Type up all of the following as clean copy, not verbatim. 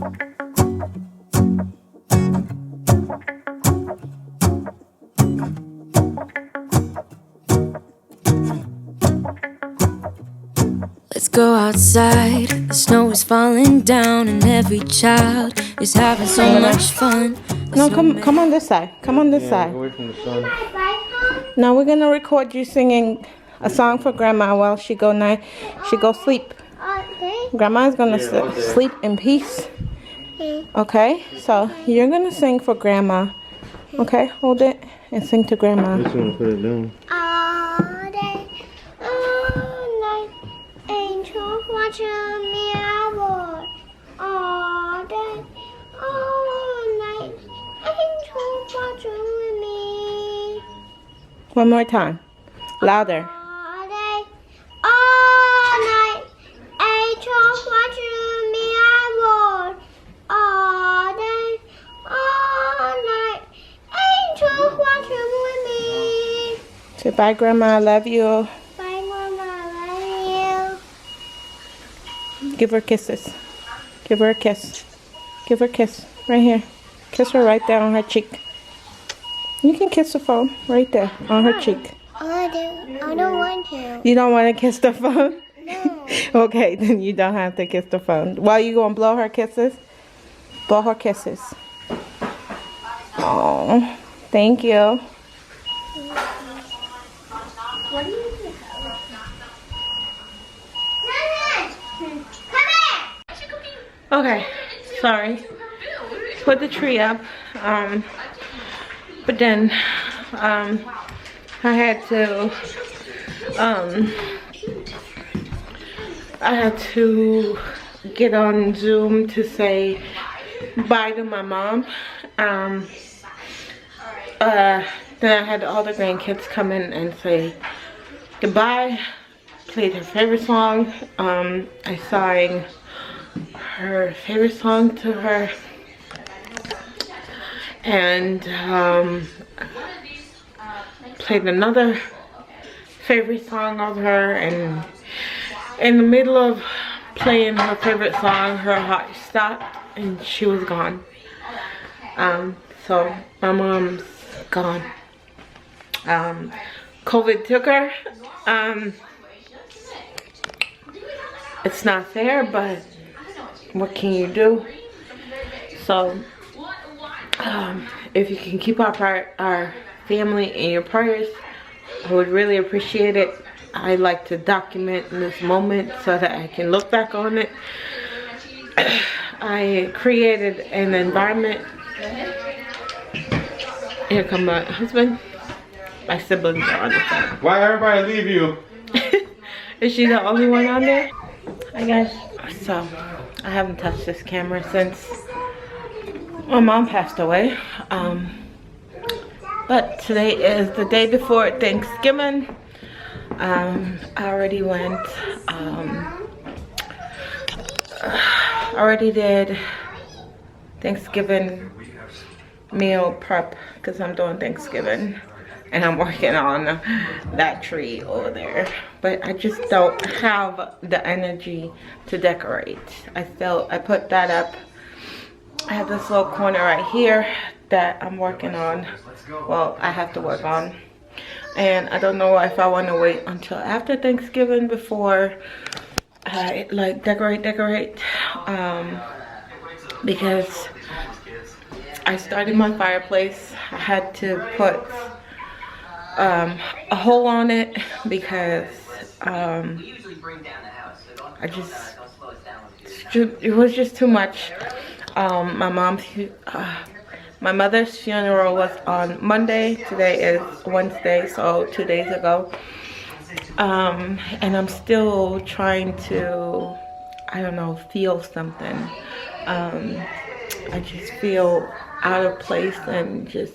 Let's go outside, the snow is falling down and every child is having so much fun. No, come on this side. Come on this side. Away from the sun. Now we're gonna record you singing a song for Grandma while she go sleep. Grandma's gonna sleep in peace. Okay, so you're gonna sing for Grandma. Okay, hold it and sing to Grandma. I just wanna put it down. All day, all night, angels watching me out. All day, all night, angels watching me. One more time, louder. All day, all night, angels watching me out. All day, all night, angels watching with me. Say bye, Grandma. I love you. Bye, Mama. I love you. Give her kisses. Give her a kiss. Give her a kiss. Right here. Kiss her right there on her cheek. You can kiss the phone right there on her cheek. I don't want to. You don't want to kiss the phone? No. Okay, then you don't have to kiss the phone. Well, you gonna blow her kisses? Blow her kisses. Oh, thank you. What do you think? Come here. Okay, sorry. Put the tree up. But then I had to get on Zoom to say bye to my mom. Then I had all the grandkids come in and say goodbye. Played her favorite song. I sang her favorite song to her. And played another favorite song of her, and in the middle of playing her favorite song, her heart stopped and she was gone. So my mom's gone. COVID took her. It's not fair, but what can you do? So if you can keep our family in your prayers, I would really appreciate it. I like to document this moment so that I can look back on it. I created an environment. Here come my husband. My siblings are on the phone. Why everybody leave you? Is she the only one on there? Hi guys. So I haven't touched this camera since my mom passed away. But today is the day before Thanksgiving. I already went, already did Thanksgiving meal prep because I'm doing Thanksgiving and I'm working on that tree over there. But I just don't have the energy to decorate. I put that up. I have this little corner right here that I'm working on. Well, I have to work on. And I don't know if I want to wait until after Thanksgiving before I like decorate. Because I started my fireplace. I had to put a hole on it because it was just too much. My mother's funeral was on Monday. Today is Wednesday, so 2 days ago. And I'm still trying to, I don't know, feel something. I just feel out of place and just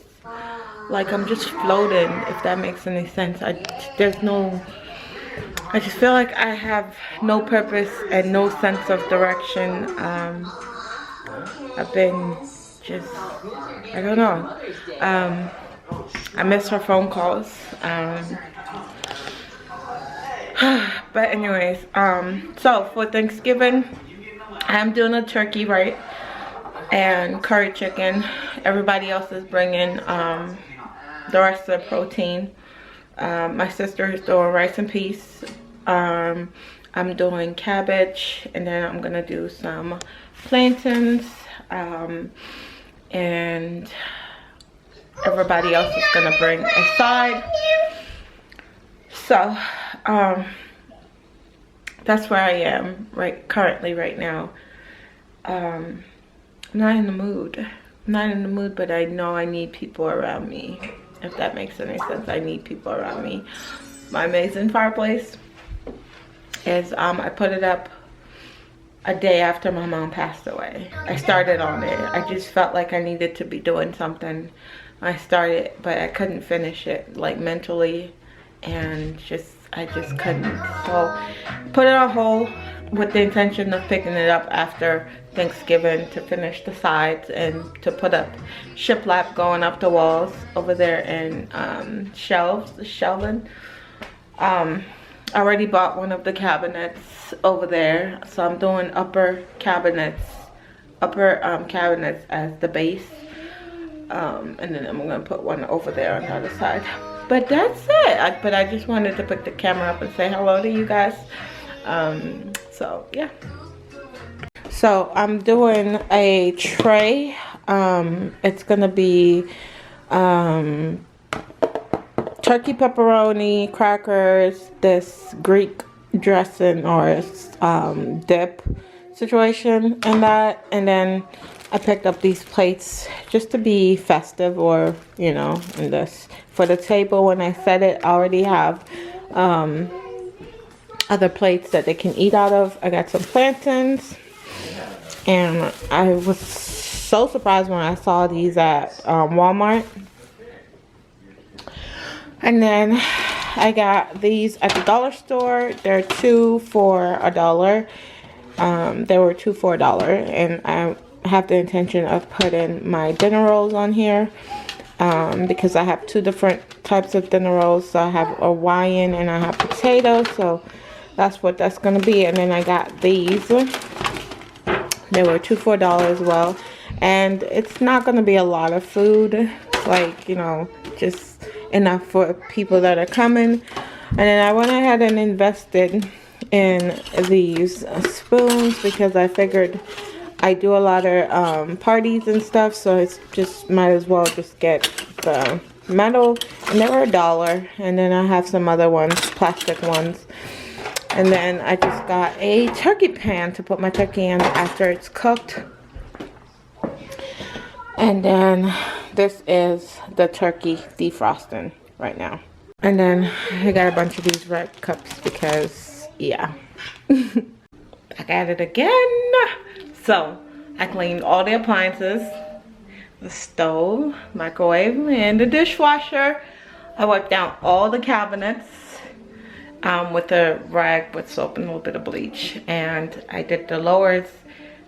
like I'm just floating, if that makes any sense. I just feel like I have no purpose and no sense of direction. I've been just, I don't know. I miss her phone calls. But anyways, so for Thanksgiving, I'm doing a turkey, right? and curry chicken. Everybody else is bringing the rest of the protein. My sister is doing rice and peas. I'm doing cabbage, and then I'm gonna do some plantains, and everybody else is gonna bring a side. So that's where I am currently right now. I'm not in the mood. I'm not in the mood, but I know I need people around me. If that makes any sense, I need people around me. My amazing fireplace is I put it up a day after my mom passed away. I started on it. I just felt like I needed to be doing something. I started, but I couldn't finish it, like mentally, and I just couldn't. So put it on hold with the intention of picking it up after Thanksgiving to finish the sides and to put up shiplap going up the walls over there, and shelving. I already bought one of the cabinets over there, so I'm doing upper cabinets as the base, and then I'm gonna put one over there on the other side. But that's it. But I just wanted to pick the camera up and say hello to you guys. So yeah. So I'm doing a tray. It's gonna be turkey pepperoni, crackers, this Greek dressing or dip situation, and that, and then I picked up these plates just to be festive, or you know, in this for the table. When I set it, I already have other plates that they can eat out of. I got some plantains, and I was so surprised when I saw these at Walmart. And then I got these at the dollar store. They're 2 for $1. They were 2 for $1, and I have the intention of putting my dinner rolls on here, because I have 2 different types of dinner rolls. So I have Hawaiian and I have potato, so that's what that's gonna be. And then I got these. They were 2 for $1 as well, and it's not gonna be a lot of food, like, you know, just enough for people that are coming. And then I went ahead and invested in these spoons, because I figured I do a lot of parties and stuff, so it's just might as well just get the metal, and they were $1. And then I have some other ones, plastic ones. And then I just got a turkey pan to put my turkey in after it's cooked. And then this is the turkey defrosting right now. And then I got a bunch of these red cups because, yeah. Back at it again. So I cleaned all the appliances, the stove, microwave, and the dishwasher. I wiped down all the cabinets with a rag with soap and a little bit of bleach. And I did the lowers,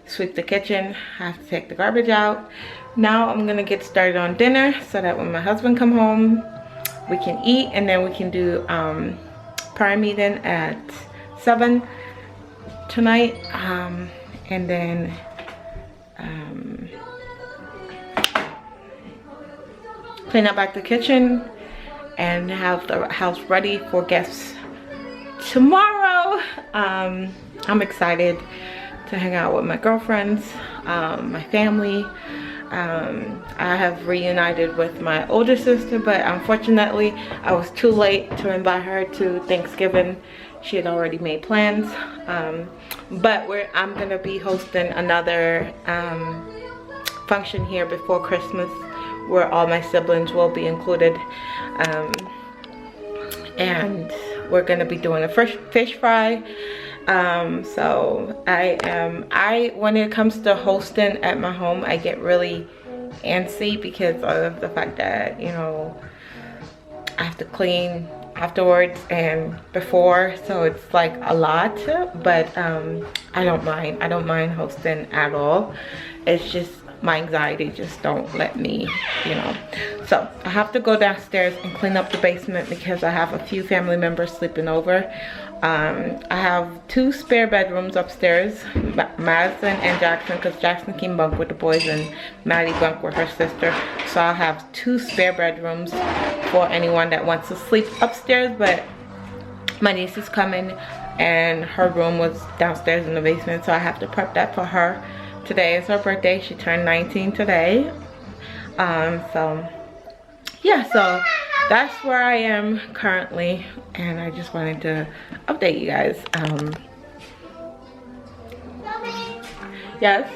sweep the kitchen. I have to take the garbage out. Now I'm gonna get started on dinner so that when my husband come home, we can eat, and then we can do prayer meeting at 7 tonight, and then clean up back the kitchen and have the house ready for guests tomorrow. I'm excited to hang out with my girlfriends, my family. I have reunited with my older sister, but unfortunately I was too late to invite her to Thanksgiving. She had already made plans, but I'm gonna be hosting another function here before Christmas where all my siblings will be included, and we're gonna be doing a fish fry. So when it comes to hosting at my home, I get really antsy because of the fact that, you know, I have to clean afterwards and before, so it's like a lot. But I don't mind hosting at all. It's just my anxiety just don't let me, you know. So I have to go downstairs and clean up the basement because I have a few family members sleeping over. I have 2 spare bedrooms upstairs, Madison and Jackson, because Jackson can bunk with the boys and Maddie bunk with her sister. So I'll have 2 spare bedrooms for anyone that wants to sleep upstairs. But my niece is coming and her room was downstairs in the basement, so I have to prep that for her. Today is her birthday. She turned 19 today. So yeah, so that's where I am currently, and I just wanted to update you guys. Yes?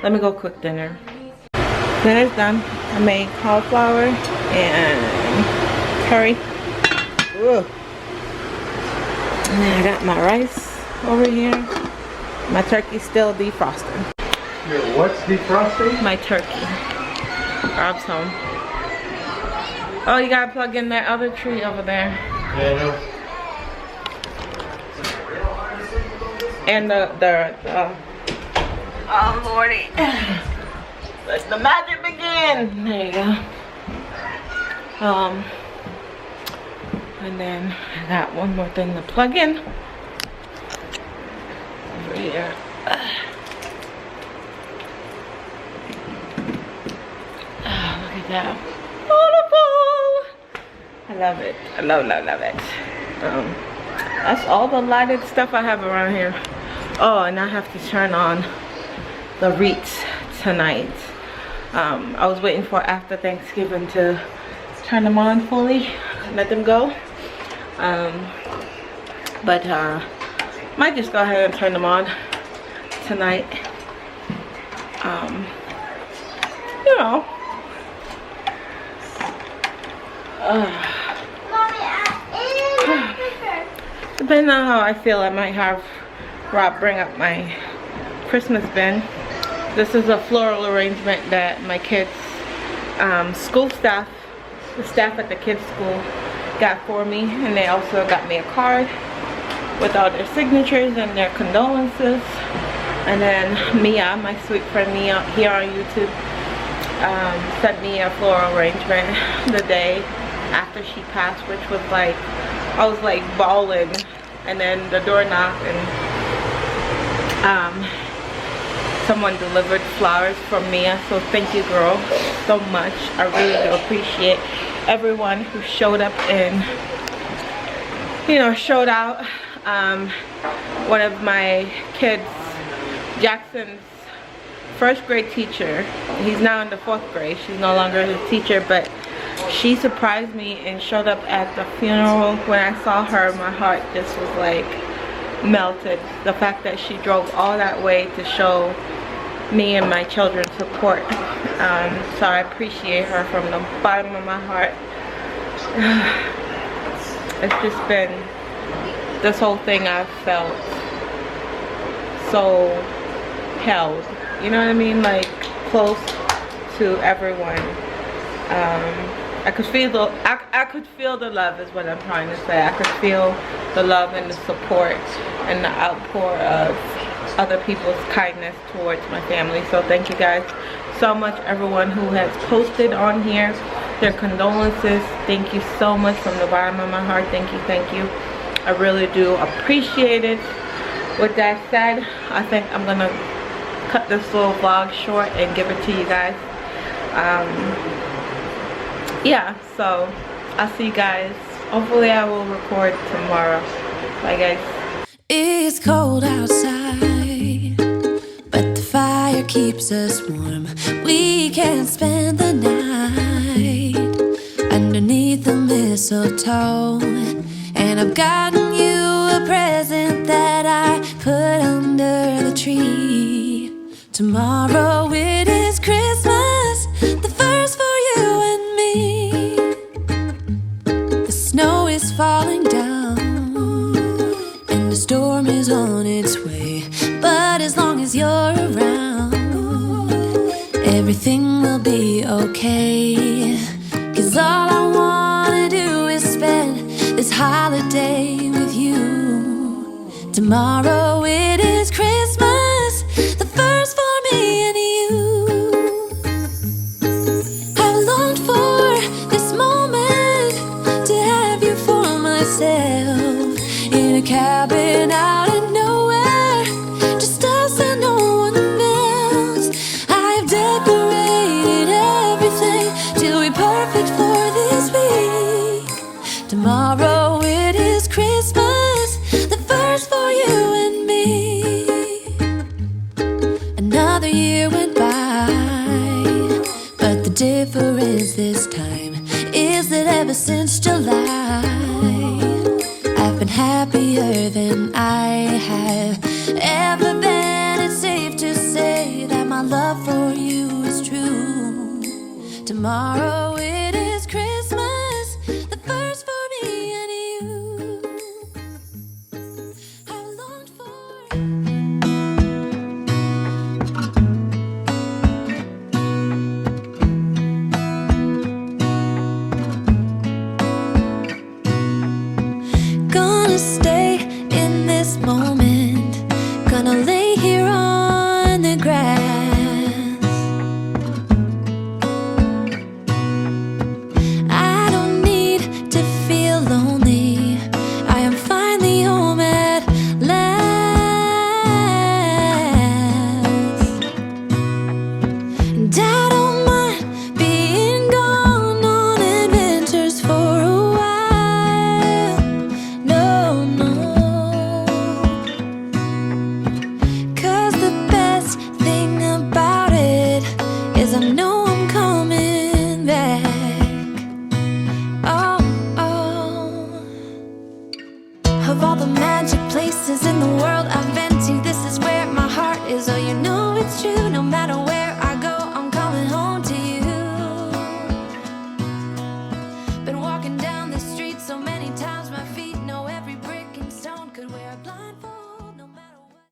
Let me go cook dinner. Dinner's done. I made cauliflower and curry. Ugh. And then I got my rice over here. My turkey's still defrosting. What's defrosting? My turkey. Rob's home. Oh, you gotta plug in that other tree over there. Yeah, no. And oh lordy. Let the magic begin. There you go. And then I got one more thing to plug in. Over here. Look at that. Beautiful. I love it. I love it. That's all the lighted stuff I have around here. Oh, and I have to turn on the REITs tonight. I was waiting for after Thanksgiving to turn them on fully, let them go. But might just go ahead and turn them on tonight. You know. Depending on how I feel, I might have Rob bring up my Christmas bin. This is a floral arrangement that my kids, school staff, the staff at the kids' school got for me, and they also got me a card with all their signatures and their condolences. And then Mia, my sweet friend Mia here on YouTube, sent me a floral arrangement the day after she passed, which was like, I was like bawling. And then the door knocked and someone delivered flowers from Mia. So thank you, girl, so much. I really do appreciate everyone who showed up and, you know, showed out. One of my kids, Jackson's first grade teacher, he's now in the 4th grade. She's no longer his teacher, but she surprised me and showed up at the funeral. When I saw her, my heart just was like melted. The fact that she drove all that way to show me and my children support. So I appreciate her from the bottom of my heart. It's just been, this whole thing I've felt so held. You know what I mean? Like close to everyone. I could feel the love is what I'm trying to say. I could feel the love and the support and the outpour of other people's kindness towards my family. So thank you guys so much, everyone who has posted on here their condolences. Thank you so much from the bottom of my heart. Thank you, thank you. I really do appreciate it. With that said, I think I'm gonna cut this little vlog short and give it to you guys. Yeah, so I'll see you guys. Hopefully I will record tomorrow. Bye guys. It's cold outside, but the fire keeps us warm. We can spend the night underneath the mistletoe. And I've gotten you a present that I put under the tree. Tomorrow it is Christmas, the first for you and me. The snow is falling down and the storm is on its way. But as long as you're around, everything will be okay. 'Cause all I wanna do is spend this holiday with you. Tomorrow it is Christmas, the first for me and you. I've longed for this moment to since July. I've been happier than I have ever been. It's safe to say that my love for you is true. Tomorrow